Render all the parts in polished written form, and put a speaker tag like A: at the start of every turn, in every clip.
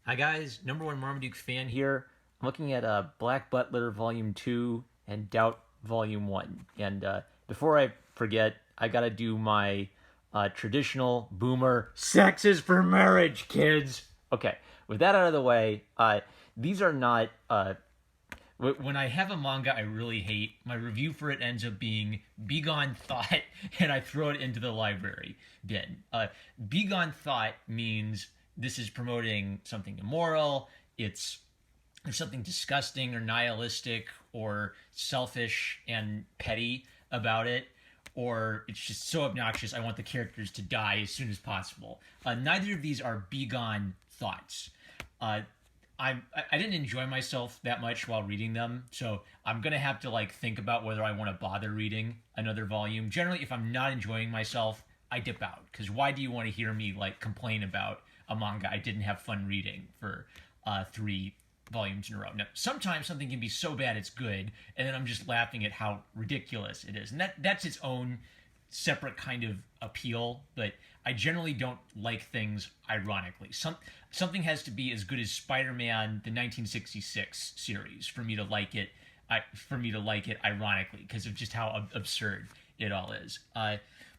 A: Hi guys, number one Marmaduke fan here. I'm looking at Black Butler Volume 2 and Doubt Volume 1. And before I forget, I gotta do my traditional boomer sex is for marriage, kids. Okay, with that out of the way, these are not. When I have a manga I really hate, my review for it ends up being Begone Thought, and I throw it into the library bin. Begone Thought means this is promoting something immoral. It's there's something disgusting or nihilistic or selfish and petty about it, or it's just so obnoxious I want the characters to die as soon as possible. Neither of these are begone thoughts. Uh, I didn't enjoy myself that much while reading them, so I'm gonna have to like think about whether I want to bother reading another volume. Generally, if I'm not enjoying myself, I dip out because why do you want to hear me like complain about a manga I didn't have fun reading for 3 volumes in a row? Now, sometimes something can be so bad it's good, and then I'm just laughing at how ridiculous it is, and that's its own separate kind of appeal, but I generally don't like things ironically. Something has to be as good as Spider-Man the 1966 series for me to like it. Ironically because of just how absurd it all is.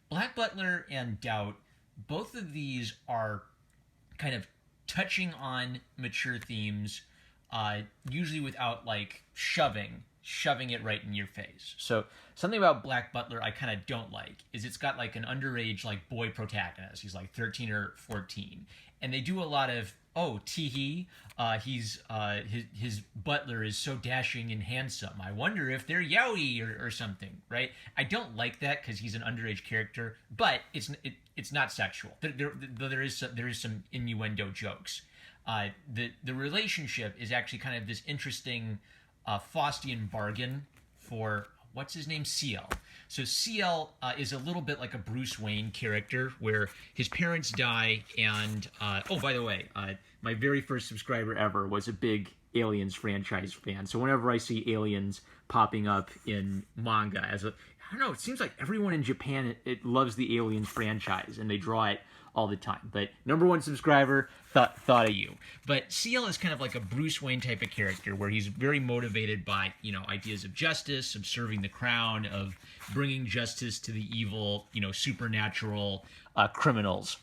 A: Black Butler and Doubt, both of these are kind of touching on mature themes, usually without like shoving it right in your face. So something about Black Butler I kind of don't like is it's got like an underage like boy protagonist. He's like 13 or 14, and they do a lot of teehee. His butler is so dashing and handsome. I wonder if they're yaoi or something, right? I don't like that because he's an underage character, but it's not sexual. There is some innuendo jokes. The relationship is actually kind of this interesting Faustian bargain for what's his name, CL. So CL is a little bit like a Bruce Wayne character, where his parents die, and by the way, my very first subscriber ever was a big Aliens franchise fan. So whenever I see Aliens popping up in manga, I don't know, it seems like everyone in Japan it loves the Aliens franchise, and they draw it all the time. But number one subscriber thought of you. But CL is kind of like a Bruce Wayne type of character where he's very motivated by ideas of justice, of serving the crown, of bringing justice to the evil, supernatural criminals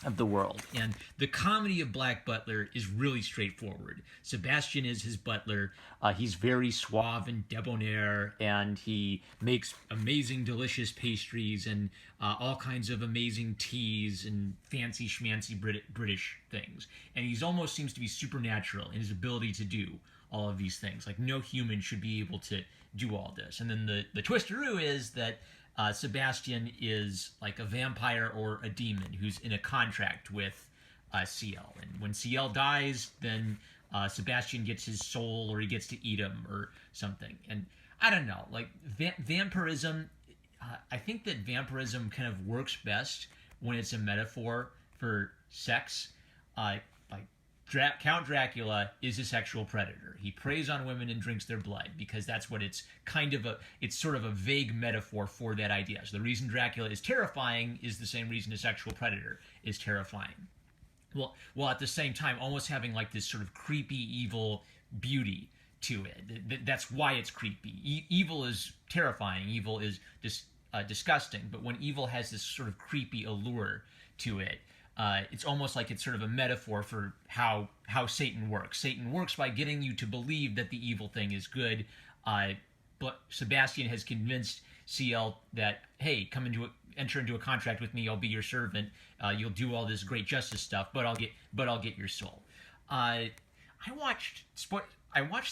A: of the world. And the comedy of Black Butler is really straightforward. Sebastian is his butler. He's very suave and debonair, and he makes amazing, delicious pastries and all kinds of amazing teas and fancy schmancy British things. And he almost seems to be supernatural in his ability to do all of these things. Like no human should be able to do all this. And then the twisteroo is that Sebastian is like a vampire or a demon who's in a contract with CL. And when CL dies, then Sebastian gets his soul, or he gets to eat him or something. And I don't know, like vampirism, I think that vampirism kind of works best when it's a metaphor for sex. Count Dracula is a sexual predator. He preys on women and drinks their blood because that's what it's sort of a vague metaphor for that idea. So the reason Dracula is terrifying is the same reason a sexual predator is terrifying. Well, at the same time, almost having like this sort of creepy, evil beauty to it. That's why it's creepy. Evil is terrifying. Evil is disgusting. But when evil has this sort of creepy allure to it, it's almost like it's sort of a metaphor for how Satan works. Satan works by getting you to believe that the evil thing is good. But Sebastian has convinced CL that, hey, enter into a contract with me. I'll be your servant. You'll do all this great justice stuff, but I'll get your soul. I watched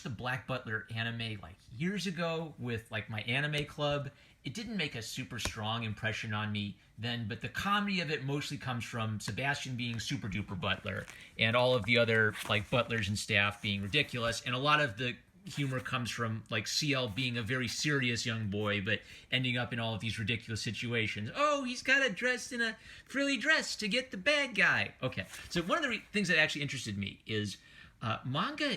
A: the Black Butler anime like years ago with like my anime club. It didn't make a super strong impression on me then, but the comedy of it mostly comes from Sebastian being super duper butler and all of the other like butlers and staff being ridiculous, and a lot of the humor comes from like CL being a very serious young boy but ending up in all of these ridiculous situations. Oh, he's got to dress in a frilly dress to get the bad guy. Okay, so one of the things that actually interested me is manga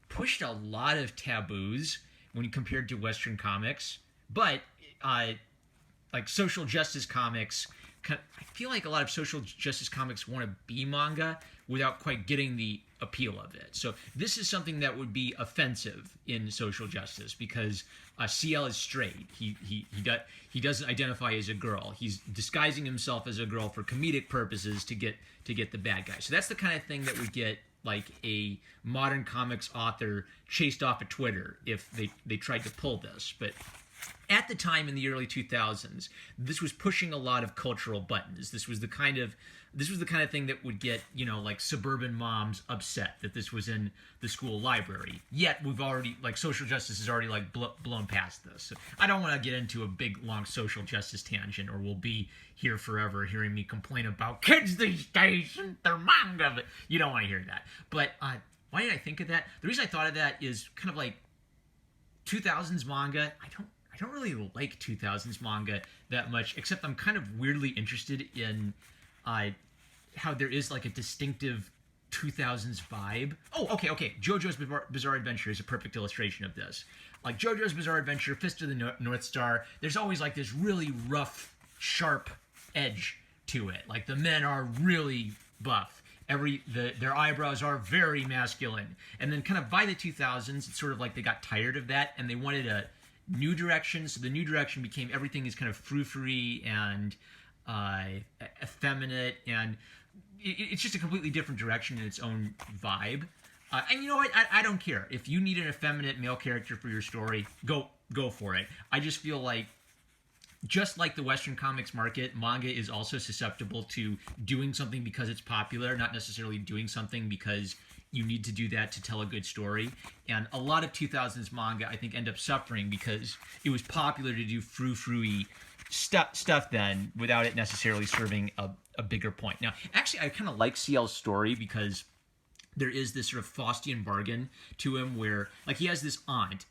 A: pushed a lot of taboos when compared to Western comics, but like social justice comics I feel like a lot of social justice comics want to be manga without quite getting the appeal of it. So this is something that would be offensive in social justice because CL is straight. He doesn't identify as a girl. He's disguising himself as a girl for comedic purposes to get the bad guy. So that's the kind of thing that would get like a modern comics author chased off of Twitter if they tried to pull this. But at the time in the early 2000s, this was pushing a lot of cultural buttons. This was the kind of thing that would get, like suburban moms upset that this was in the school library. Yet we've already, like, social justice has already like blown past this. So I don't want to get into a big long social justice tangent, or we'll be here forever hearing me complain about kids these days and their manga. But you don't want to hear that. But why did I think of that? The reason I thought of that is kind of like 2000s manga. I don't really like 2000s manga that much, except I'm kind of weirdly interested in how there is like a distinctive 2000s vibe. Oh, okay. JoJo's Bizarre Adventure is a perfect illustration of this. Like JoJo's Bizarre Adventure, Fist of the North Star, there's always like this really rough, sharp edge to it. Like the men are really buff. Their eyebrows are very masculine. And then kind of by the 2000s, it's sort of like they got tired of that and they wanted a new direction. So the new direction became everything is kind of frou-frou and effeminate, and it's just a completely different direction in its own vibe. And you know what? I don't care. If you need an effeminate male character for your story, go for it. I just feel like, just like the Western comics market, manga is also susceptible to doing something because it's popular, not necessarily doing something because you need to do that to tell a good story. And a lot of 2000s manga, I think, end up suffering because it was popular to do frou-frou-y stuff then without it necessarily serving a bigger point. Now, actually, I kind of like CL's story because there is this sort of Faustian bargain to him where, like, he has this aunt,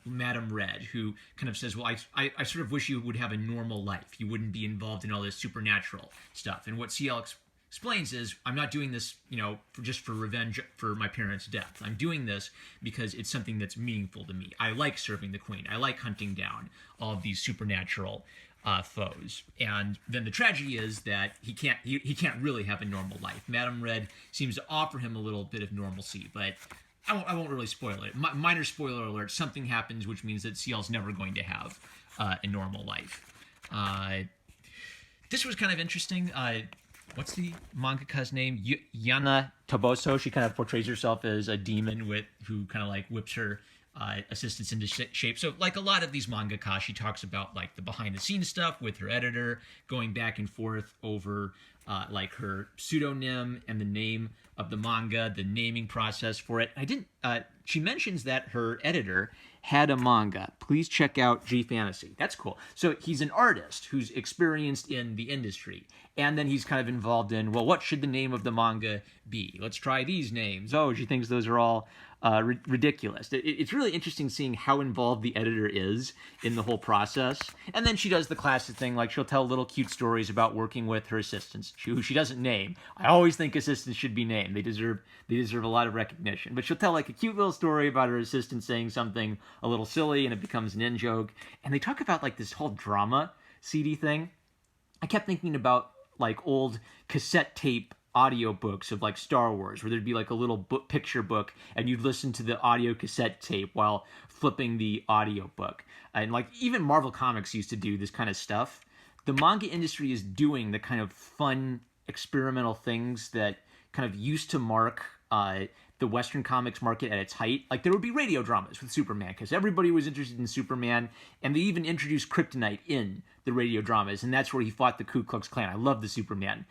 A: Madame Red, who kind of says, well, I sort of wish you would have a normal life. You wouldn't be involved in all this supernatural stuff. And what CL explains is, I'm not doing this, just for revenge for my parents' death. I'm doing this because it's something that's meaningful to me. I like serving the queen. I like hunting down all of these supernatural foes. And then the tragedy is that he can't really have a normal life. Madame Red seems to offer him a little bit of normalcy, but I won't really spoil it. Minor spoiler alert, something happens which means that CL's never going to have a normal life. This was kind of interesting. What's the mangaka's name? Yana Toboso. She kind of portrays herself as a demon who kind of like whips her assistants into shape. So like a lot of these mangaka, she talks about like the behind the scenes stuff with her editor, going back and forth over like her pseudonym and the name of the manga, the naming process for it. She mentions that her editor had a manga. Please check out G Fantasy. That's cool. So he's an artist who's experienced in the industry. And then he's kind of involved in, well, what should the name of the manga be? Let's try these names. Oh, she thinks those are all ridiculous. It's really interesting seeing how involved the editor is in the whole process. And then she does the classic thing, like she'll tell little cute stories about working with her assistants, who she doesn't name. I always think assistants should be named. They deserve a lot of recognition. But she'll tell like a cute little story about her assistant saying something a little silly, and it becomes an in-joke. And they talk about like this whole drama CD thing. I kept thinking about like old cassette tape audiobooks of like Star Wars, where there'd be like a little picture book and you'd listen to the audio cassette tape while flipping the audiobook. And like even Marvel Comics used to do this kind of stuff. The manga industry is doing the kind of fun experimental things that kind of used to mark the Western comics market at its height. Like there would be radio dramas with Superman because everybody was interested in Superman, and they even introduced Kryptonite in the radio dramas, and that's where he fought the Ku Klux Klan. I love the Superman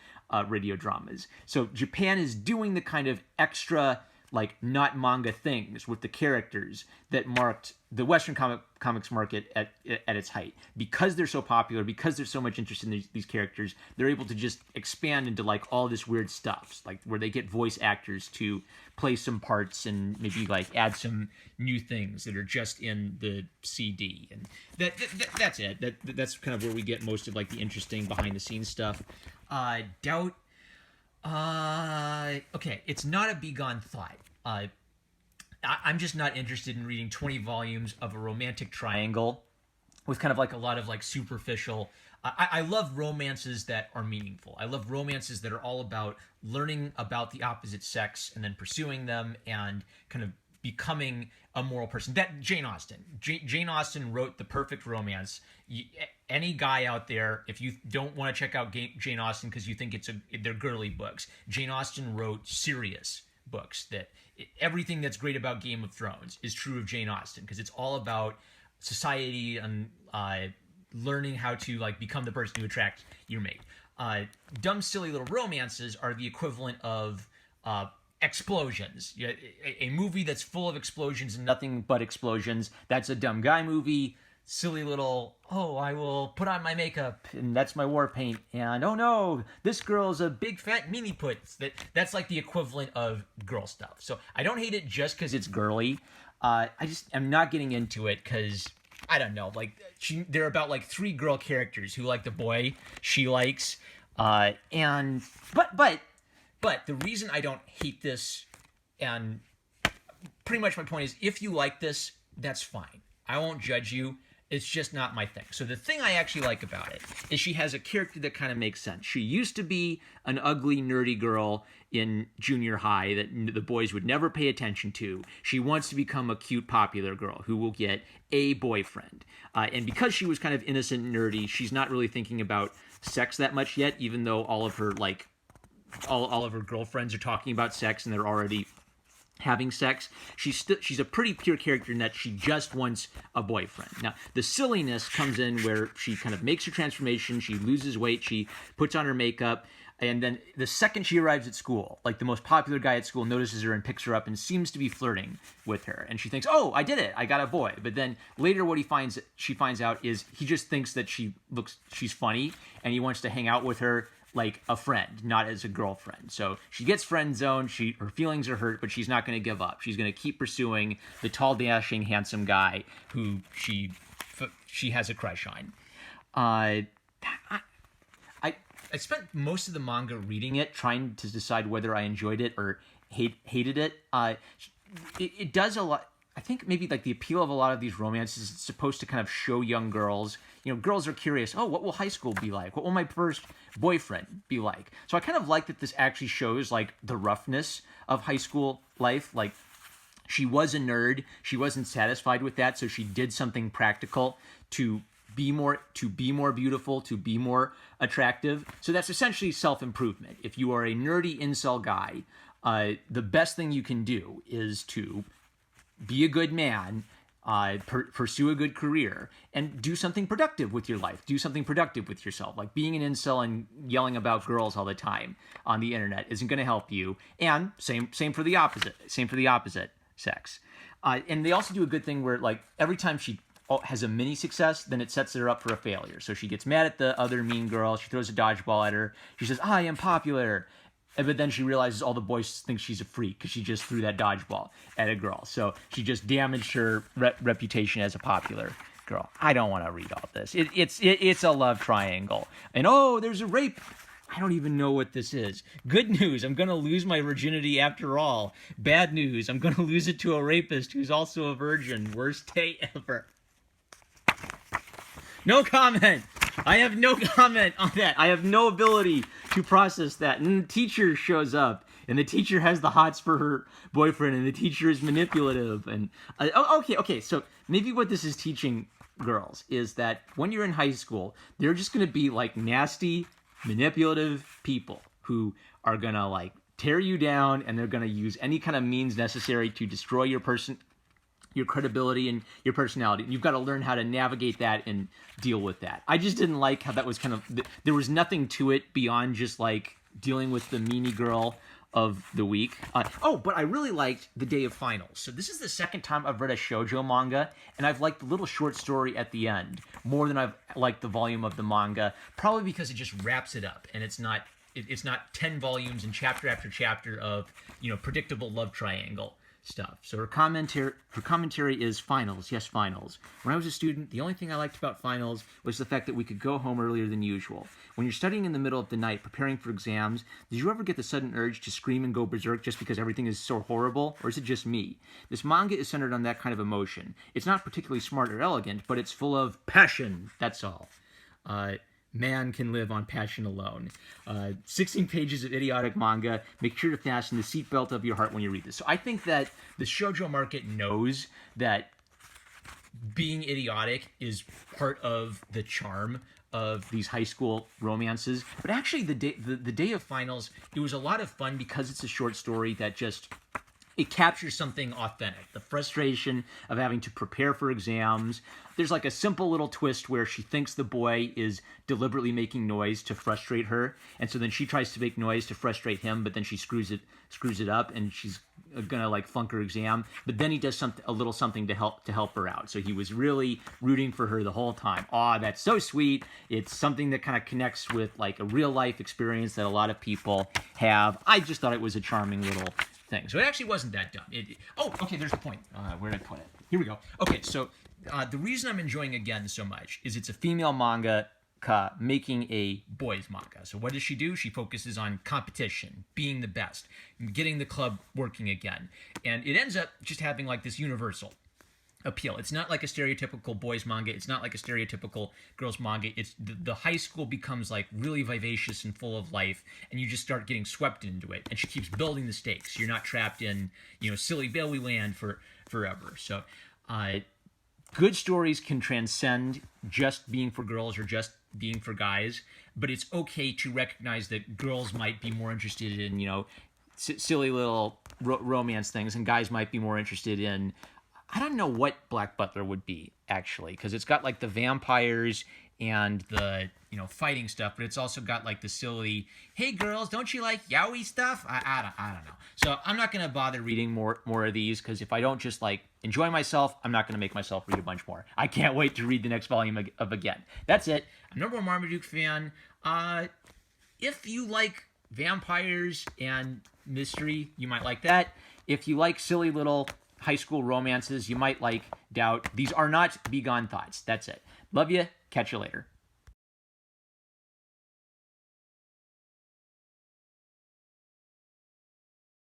A: radio dramas. So Japan is doing the kind of extra, like, not manga things with the characters that marked the Western comics market at its height. Because they're so popular, because there's so much interest in these characters, they're able to just expand into like all this weird stuff, like where they get voice actors to play some parts and maybe like add some new things that are just in the CD. And that's it. That's kind of where we get most of like the interesting behind the scenes stuff. Doubt. Okay, it's not a begone thought. I'm just not interested in reading 20 volumes of a romantic triangle with kind of like a lot of like superficial. I love romances that are meaningful. I love romances that are all about learning about the opposite sex and then pursuing them and kind of becoming a moral person. That Jane Austen. Jane Austen wrote the perfect romance. Any guy out there, if you don't want to check out Jane Austen because you think they're girly books, Jane Austen wrote serious books. That everything that's great about Game of Thrones is true of Jane Austen because it's all about society and learning how to like become the person who attracts your mate. Dumb, silly little romances are the equivalent of explosions. A movie that's full of explosions and nothing but explosions, that's a dumb guy movie. Silly little, oh, I will put on my makeup and that's my war paint, and oh no, this girl's a big fat mini put. That's like the equivalent of girl stuff. So I don't hate it just because it's girly. I just am not getting into it because I don't know, like they're about like 3 girl characters who like the boy she likes, but the reason I don't hate this, and pretty much my point is, if you like this, that's fine. I won't judge you. It's just not my thing. So the thing I actually like about it is she has a character that kind of makes sense. She used to be an ugly, nerdy girl in junior high that the boys would never pay attention to. She wants to become a cute, popular girl who will get a boyfriend. And because she was kind of innocent and nerdy, she's not really thinking about sex that much yet, even though all of her all of her girlfriends are talking about sex and they're already having sex. She's a pretty pure character in that she just wants a boyfriend. Now, the silliness comes in where she kind of makes her transformation, she loses weight, she puts on her makeup, and then the second she arrives at school, like the most popular guy at school notices her and picks her up and seems to be flirting with her. And she thinks, oh, I did it, I got a boy. But then later what she finds out is he just thinks that she's funny and he wants to hang out with her like a friend, not as a girlfriend. So she gets friend zoned, her feelings are hurt, but she's not going to give up. She's going to keep pursuing the tall, dashing, handsome guy who she has a crush on. I spent most of the manga reading it, trying to decide whether I enjoyed it or hated it. It does a lot. I think maybe like the appeal of a lot of these romances is supposed to kind of show young girls. Girls are curious. Oh, what will high school be like? What will my first boyfriend be like? So I kind of like that this actually shows like the roughness of high school life. Like she was a nerd. She wasn't satisfied with that, so she did something practical to be more beautiful, to be more attractive. So that's essentially self-improvement. If you are a nerdy incel guy, the best thing you can do is to be a good man, pursue a good career, and do something productive with your life. Do something productive with yourself. Like being an incel and yelling about girls all the time on the internet isn't going to help you. And same for the opposite. Same for the opposite sex. And they also do a good thing where like every time she has a mini success, then it sets her up for a failure. So she gets mad at the other mean girl. She throws a dodgeball at her. She says, I am popular. But then she realizes all the boys think she's a freak because she just threw that dodgeball at a girl. So she just damaged her reputation as a popular girl. I don't want to read all this. It's a love triangle. And oh, there's a rape. I don't even know what this is. Good news, I'm going to lose my virginity after all. Bad news, I'm going to lose it to a rapist who's also a virgin. Worst day ever. No comment. I have no comment on that. I have no ability to process that. And the teacher shows up, and the teacher has the hots for her boyfriend, and the teacher is manipulative. And okay. So maybe what this is teaching girls is that when you're in high school, they're just going to be like nasty, manipulative people who are going to like tear you down, and they're going to use any kind of means necessary to destroy your credibility and your personality. And you've got to learn how to navigate that and deal with that. I just didn't like how that was kind of, there was nothing to it beyond just like dealing with the meanie girl of the week. But I really liked The Day of Finals. So this is the second time I've read a shoujo manga, and I've liked the little short story at the end more than I've liked the volume of the manga, probably because it just wraps it up, and it's not 10 volumes and chapter after chapter of, predictable love triangle stuff. So her commentary is finals. Yes, finals. When I was a student, the only thing I liked about finals was the fact that we could go home earlier than usual. When you're studying in the middle of the night, preparing for exams, did you ever get the sudden urge to scream and go berserk just because everything is so horrible? Or is it just me? This manga is centered on that kind of emotion. It's not particularly smart or elegant, but it's full of passion. That's all. Man can live on passion alone. 16 pages of idiotic manga. Make sure to fasten the seatbelt of your heart when you read this. So I think that the shoujo market knows that being idiotic is part of the charm of these high school romances. But actually, the day of finals, it was a lot of fun because it's a short story that just... it captures something authentic. The frustration of having to prepare for exams. There's like a simple little twist where she thinks the boy is deliberately making noise to frustrate her. And so then she tries to make noise to frustrate him, but then she screws it up and she's gonna like flunk her exam. But then he does a little something to help her out. So he was really rooting for her the whole time. Aw, that's so sweet. It's something that kind of connects with like a real life experience that a lot of people have. I just thought it was a charming little thing. So it actually wasn't that dumb. Okay, there's the point. Where did I put it? Here we go. Okay, so the reason I'm enjoying Again so much is it's a female manga making a boys manga. So what does she do? She focuses on competition, being the best, getting the club working again. And it ends up just having like this universal appeal. It's not like a stereotypical boys manga. It's not like a stereotypical girls manga. It's the high school becomes like really vivacious and full of life, and you just start getting swept into it. And she keeps building the stakes. You're not trapped in silly Bailey land forever. So good stories can transcend just being for girls or just being for guys, but it's okay to recognize that girls might be more interested in silly little romance things, and guys might be more interested in, I don't know what Black Butler would be, actually, because it's got like the vampires and the fighting stuff, but it's also got like the silly, hey girls, don't you like yaoi stuff? I don't know. So I'm not going to bother reading more of these, because if I don't just like enjoy myself, I'm not going to make myself read a bunch more. I can't wait to read the next volume of Again. That's it. I'm number one Marmaduke fan. If you like vampires and mystery, you might like that. If you like silly little high school romances, you might like Doubt. These are not Begone Thoughts. That's it. Love you. Catch you later.